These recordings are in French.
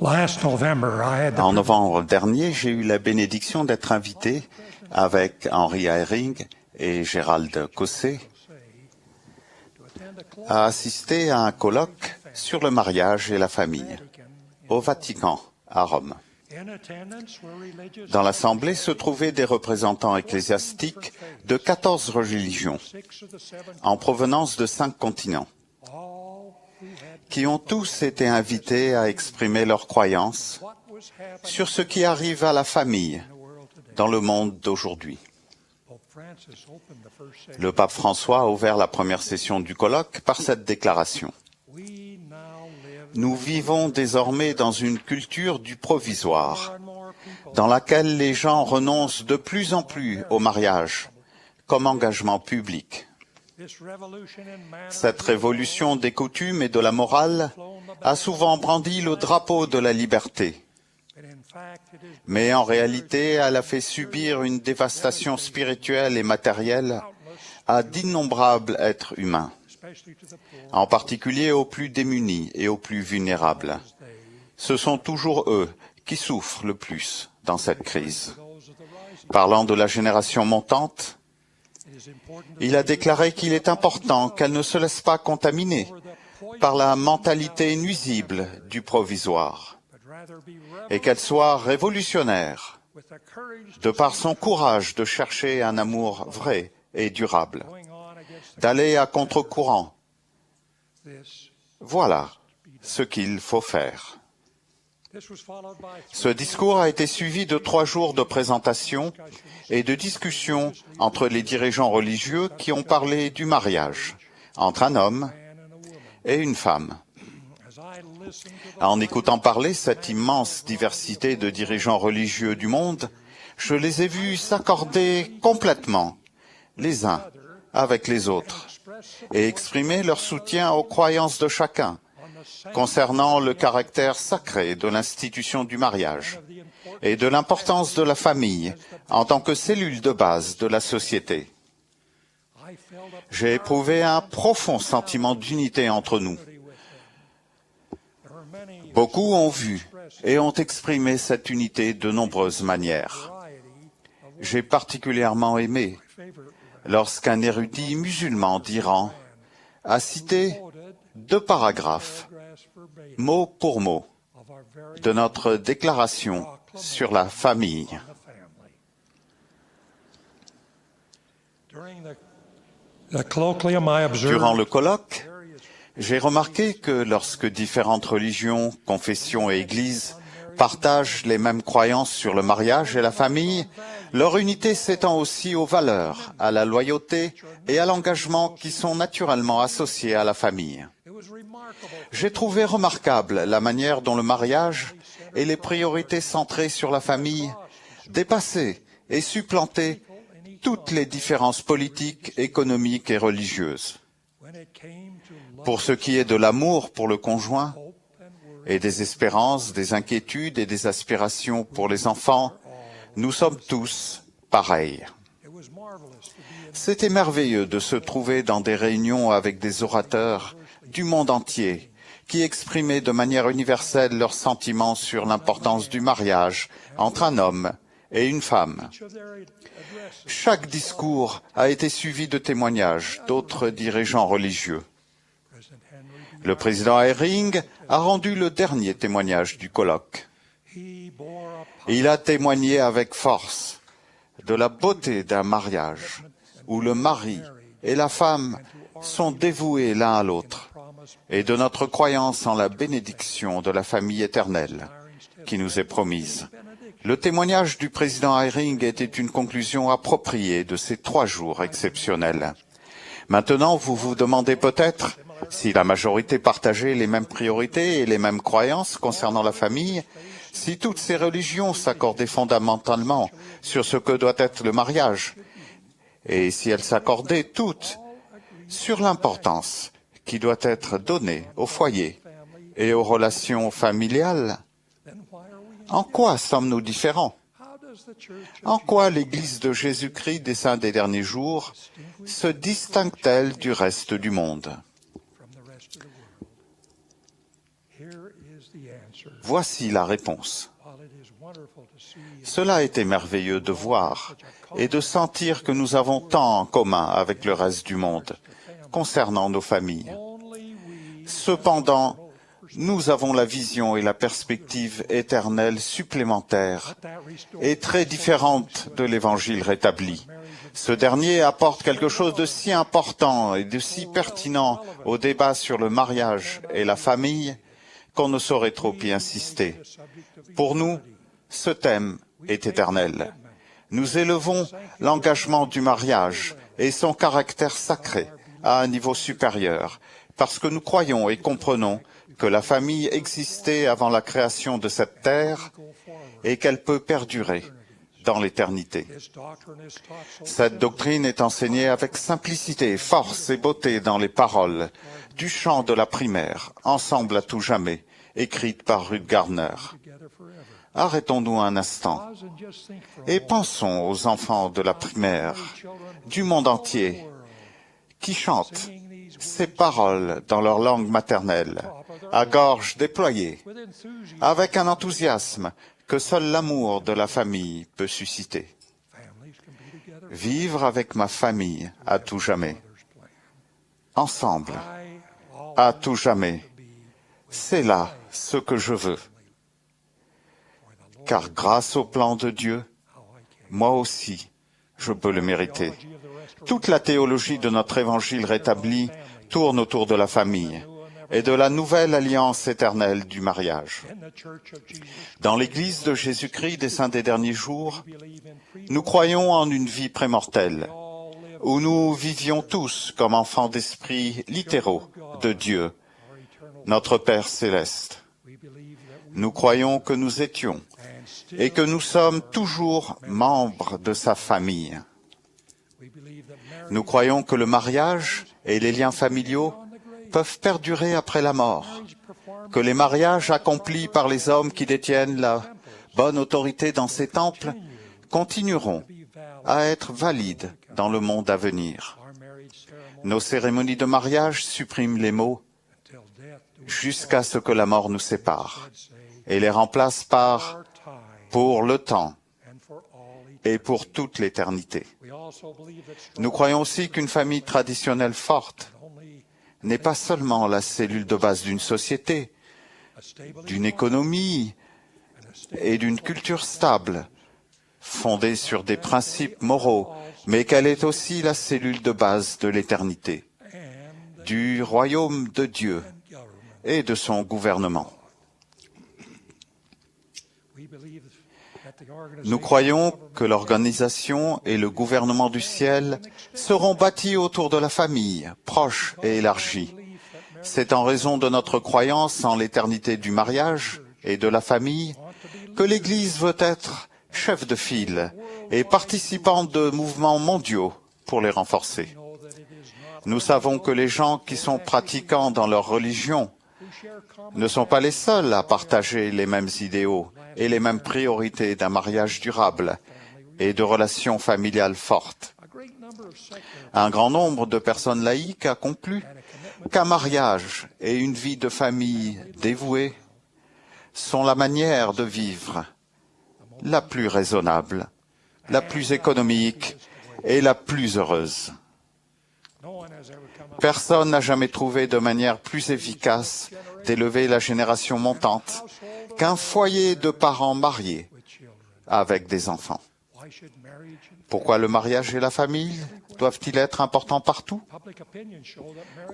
En novembre dernier, j'ai eu la bénédiction d'être invité avec Henry Eyring et Gérald Cosset à assister à un colloque sur le mariage et la famille au Vatican, à Rome. Dans l'assemblée se trouvaient des représentants ecclésiastiques de 14 religions, en provenance de 5 continents, qui ont tous été invités à exprimer leurs croyances sur ce qui arrive à la famille dans le monde d'aujourd'hui. Le pape François a ouvert la première session du colloque par cette déclaration. Nous vivons désormais dans une culture du provisoire, dans laquelle les gens renoncent de plus en plus au mariage comme engagement public. Cette révolution des coutumes et de la morale a souvent brandi le drapeau de la liberté. Mais en réalité, elle a fait subir une dévastation spirituelle et matérielle à d'innombrables êtres humains, en particulier aux plus démunis et aux plus vulnérables. Ce sont toujours eux qui souffrent le plus dans cette crise. Parlant de la génération montante, il a déclaré qu'il est important qu'elle ne se laisse pas contaminer par la mentalité nuisible du provisoire et qu'elle soit révolutionnaire de par son courage de chercher un amour vrai et durable, d'aller à contre-courant. Voilà ce qu'il faut faire. Ce discours a été suivi de 3 jours de présentation et de discussions entre les dirigeants religieux qui ont parlé du mariage entre un homme et une femme. En écoutant parler cette immense diversité de dirigeants religieux du monde, je les ai vus s'accorder complètement les uns avec les autres et exprimer leur soutien aux croyances de chacun concernant le caractère sacré de l'institution du mariage et de l'importance de la famille en tant que cellule de base de la société. J'ai éprouvé un profond sentiment d'unité entre nous. Beaucoup ont vu et ont exprimé cette unité de nombreuses manières. J'ai particulièrement aimé lorsqu'un érudit musulman d'Iran a cité 2 paragraphes, mot pour mot, de notre déclaration sur la famille. Durant le colloque, j'ai remarqué que lorsque différentes religions, confessions et églises partagent les mêmes croyances sur le mariage et la famille, leur unité s'étend aussi aux valeurs, à la loyauté et à l'engagement qui sont naturellement associés à la famille. J'ai trouvé remarquable la manière dont le mariage et les priorités centrées sur la famille dépassaient et supplantaient toutes les différences politiques, économiques et religieuses. Pour ce qui est de l'amour pour le conjoint et des espérances, des inquiétudes et des aspirations pour les enfants, nous sommes tous pareils. C'était merveilleux de se trouver dans des réunions avec des orateurs du monde entier qui exprimaient de manière universelle leurs sentiments sur l'importance du mariage entre un homme et une femme. Chaque discours a été suivi de témoignages d'autres dirigeants religieux. Le président Eyring a rendu le dernier témoignage du colloque. Il a témoigné avec force de la beauté d'un mariage où le mari et la femme sont dévoués l'un à l'autre et de notre croyance en la bénédiction de la famille éternelle qui nous est promise. Le témoignage du président Eyring était une conclusion appropriée de ces 3 jours exceptionnels. Maintenant, vous vous demandez peut-être si la majorité partageait les mêmes priorités et les mêmes croyances concernant la famille, si toutes ces religions s'accordaient fondamentalement sur ce que doit être le mariage, et si elles s'accordaient toutes sur l'importance qui doit être donnée au foyer et aux relations familiales, en quoi sommes-nous différents? En quoi l'Église de Jésus-Christ des Saints des Derniers Jours se distingue-t-elle du reste du monde? Voici la réponse. Cela a été merveilleux de voir et de sentir que nous avons tant en commun avec le reste du monde concernant nos familles. Cependant, nous avons la vision et la perspective éternelle supplémentaire et très différente de l'Évangile rétabli. Ce dernier apporte quelque chose de si important et de si pertinent au débat sur le mariage et la famille qu'on ne saurait trop y insister. Pour nous, ce thème est éternel. Nous élevons l'engagement du mariage et son caractère sacré à un niveau supérieur, parce que nous croyons et comprenons que la famille existait avant la création de cette terre et qu'elle peut perdurer dans l'éternité. Cette doctrine est enseignée avec simplicité, force et beauté dans les paroles du chant de la primaire, Ensemble à tout jamais, écrite par Ruth Gardner. Arrêtons-nous un instant et pensons aux enfants de la primaire, du monde entier, qui chantent ces paroles dans leur langue maternelle, à gorge déployée, avec un enthousiasme que seul l'amour de la famille peut susciter. Vivre avec ma famille à tout jamais. Ensemble, à tout jamais. C'est là ce que je veux. Car grâce au plan de Dieu, moi aussi, je peux le mériter. Toute la théologie de notre évangile rétabli tourne autour de la famille et de la nouvelle alliance éternelle du mariage. Dans l'Église de Jésus-Christ des Saints des Derniers Jours, nous croyons en une vie prémortelle, où nous vivions tous comme enfants d'esprit littéraux de Dieu, notre Père céleste. Nous croyons que nous étions et que nous sommes toujours membres de sa famille. Nous croyons que le mariage et les liens familiaux peuvent perdurer après la mort, que les mariages accomplis par les hommes qui détiennent la bonne autorité dans ces temples continueront à être valides dans le monde à venir. Nos cérémonies de mariage suppriment les mots « jusqu'à ce que la mort nous sépare » et les remplacent par « pour le temps » et pour toute l'éternité. Nous croyons aussi qu'une famille traditionnelle forte n'est pas seulement la cellule de base d'une société, d'une économie et d'une culture stable, fondée sur des principes moraux, mais qu'elle est aussi la cellule de base de l'éternité, du royaume de Dieu et de son gouvernement. Nous croyons que l'organisation et le gouvernement du ciel seront bâtis autour de la famille, proche et élargie. C'est en raison de notre croyance en l'éternité du mariage et de la famille que l'Église veut être chef de file et participante de mouvements mondiaux pour les renforcer. Nous savons que les gens qui sont pratiquants dans leur religion ne sont pas les seuls à partager les mêmes idéaux et les mêmes priorités d'un mariage durable et de relations familiales fortes. Un grand nombre de personnes laïques a conclu qu'un mariage et une vie de famille dévouée sont la manière de vivre la plus raisonnable, la plus économique et la plus heureuse. Personne n'a jamais trouvé de manière plus efficace d'élever la génération montante qu'un foyer de parents mariés avec des enfants. Pourquoi le mariage et la famille doivent-ils être importants partout?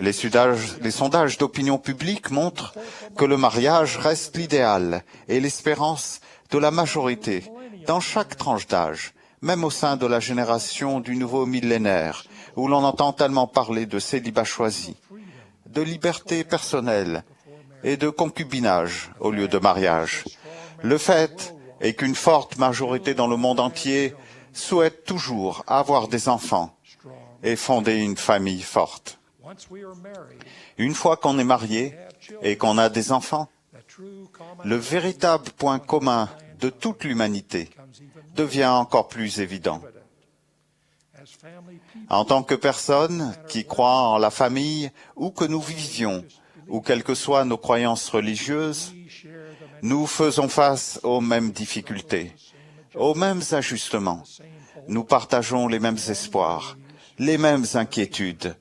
Les sondages d'opinion publique montrent que le mariage reste l'idéal et l'espérance de la majorité dans chaque tranche d'âge, même au sein de la génération du nouveau millénaire, où l'on entend tellement parler de célibat choisi, de liberté personnelle et de concubinage au lieu de mariage. Le fait est qu'une forte majorité dans le monde entier souhaite toujours avoir des enfants et fonder une famille forte. Une fois qu'on est marié et qu'on a des enfants, le véritable point commun de toute l'humanité devient encore plus évident. En tant que personnes qui croient en la famille, où que nous vivions, ou quelles que soient nos croyances religieuses, nous faisons face aux mêmes difficultés, aux mêmes ajustements. Nous partageons les mêmes espoirs, les mêmes inquiétudes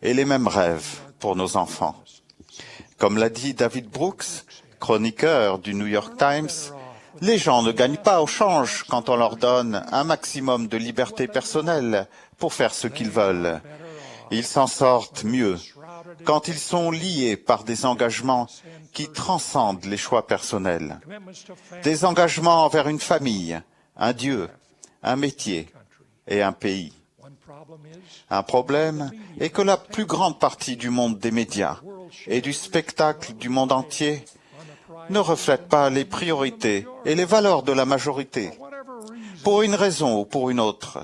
et les mêmes rêves pour nos enfants. Comme l'a dit David Brooks, chroniqueur du New York Times, les gens ne gagnent pas au change quand on leur donne un maximum de liberté personnelle pour faire ce qu'ils veulent. Ils s'en sortent mieux quand ils sont liés par des engagements qui transcendent les choix personnels. Des engagements envers une famille, un Dieu, un métier et un pays. Un problème est que la plus grande partie du monde des médias et du spectacle du monde entier ne reflète pas les priorités et les valeurs de la majorité, pour une raison ou pour une autre.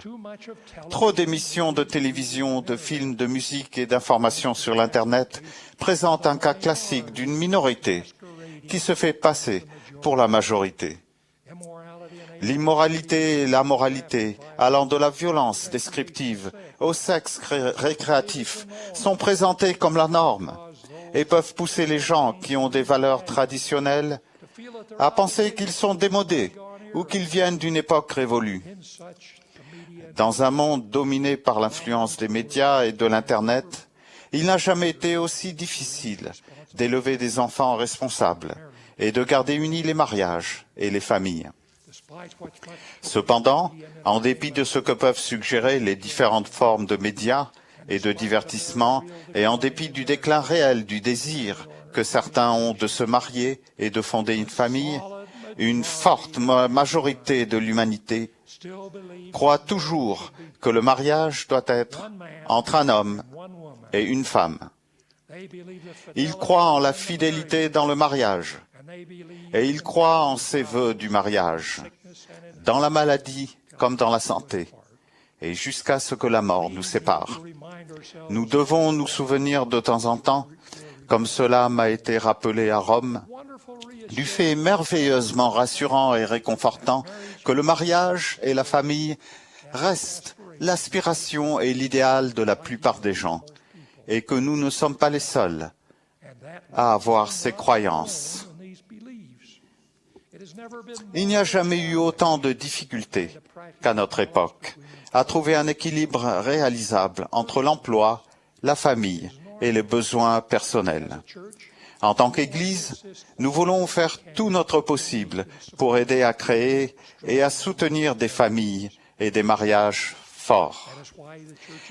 Trop d'émissions de télévision, de films, de musique et d'informations sur l'Internet présentent un cas classique d'une minorité qui se fait passer pour la majorité. L'immoralité et la moralité, allant de la violence descriptive au sexe récréatif, sont présentées comme la norme et peuvent pousser les gens qui ont des valeurs traditionnelles à penser qu'ils sont démodés ou qu'ils viennent d'une époque révolue. Dans un monde dominé par l'influence des médias et de l'Internet, il n'a jamais été aussi difficile d'élever des enfants responsables et de garder unis les mariages et les familles. Cependant, en dépit de ce que peuvent suggérer les différentes formes de médias et de divertissement, et en dépit du déclin réel du désir que certains ont de se marier et de fonder une famille, une forte majorité de l'humanité croit toujours que le mariage doit être entre un homme et une femme. Ils croient en la fidélité dans le mariage et ils croient en ces vœux du mariage, dans la maladie comme dans la santé, et jusqu'à ce que la mort nous sépare. Nous devons nous souvenir de temps en temps, comme cela m'a été rappelé à Rome, du fait merveilleusement rassurant et réconfortant que le mariage et la famille restent l'aspiration et l'idéal de la plupart des gens, et que nous ne sommes pas les seuls à avoir ces croyances. Il n'y a jamais eu autant de difficultés qu'à notre époque à trouver un équilibre réalisable entre l'emploi, la famille et les besoins personnels. En tant qu'Église, nous voulons faire tout notre possible pour aider à créer et à soutenir des familles et des mariages forts.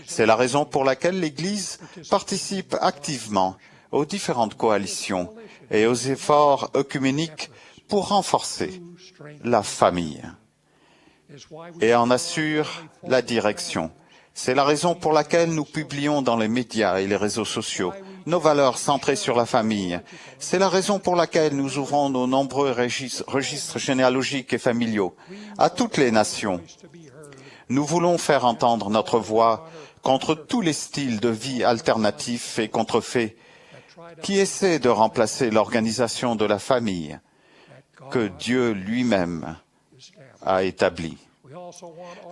C'est la raison pour laquelle l'Église participe activement aux différentes coalitions et aux efforts œcuméniques pour renforcer la famille et en assure la direction. C'est la raison pour laquelle nous publions dans les médias et les réseaux sociaux nos valeurs centrées sur la famille. C'est la raison pour laquelle nous ouvrons nos nombreux registres généalogiques et familiaux à toutes les nations. Nous voulons faire entendre notre voix contre tous les styles de vie alternatifs et contrefaits qui essaient de remplacer l'organisation de la famille que Dieu lui-même a établie.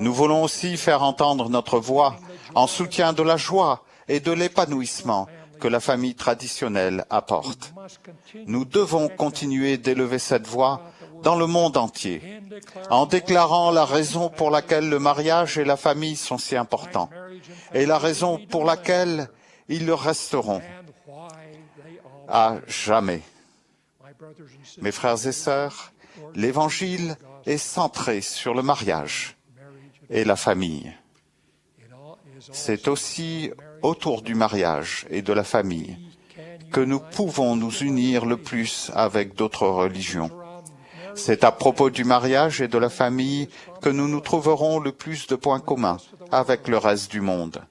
Nous voulons aussi faire entendre notre voix en soutien de la joie et de l'épanouissement que la famille traditionnelle apporte. Nous devons continuer d'élever cette voix dans le monde entier, en déclarant la raison pour laquelle le mariage et la famille sont si importants, et la raison pour laquelle ils le resteront à jamais. Mes frères et sœurs, l'Évangile est centré sur le mariage et la famille. C'est aussi autour du mariage et de la famille que nous pouvons nous unir le plus avec d'autres religions. C'est à propos du mariage et de la famille que nous nous trouverons le plus de points communs avec le reste du monde.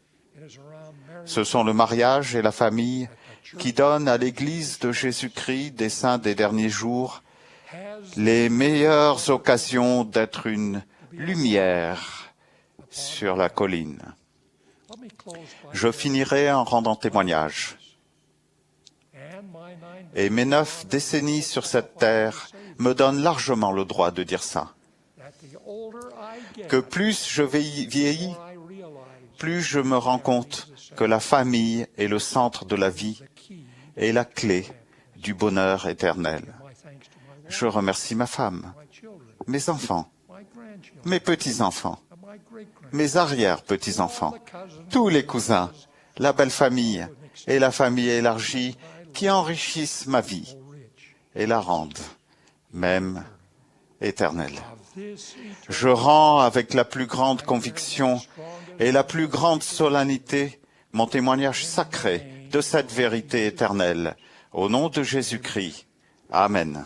Ce sont le mariage et la famille qui donnent à l'Église de Jésus-Christ des saints des derniers jours les meilleures occasions d'être une lumière sur la colline. Je finirai en rendant témoignage. Et mes 9 décennies sur cette terre me donnent largement le droit de dire ça. Que plus je vieillis, plus je me rends compte que la famille est le centre de la vie est la clé du bonheur éternel. Je remercie ma femme, mes enfants, mes petits-enfants, mes arrière-petits-enfants, tous les cousins, la belle famille et la famille élargie qui enrichissent ma vie et la rendent même éternelle. Je rends avec la plus grande conviction et la plus grande solennité mon témoignage sacré de cette vérité éternelle. Au nom de Jésus-Christ. Amen.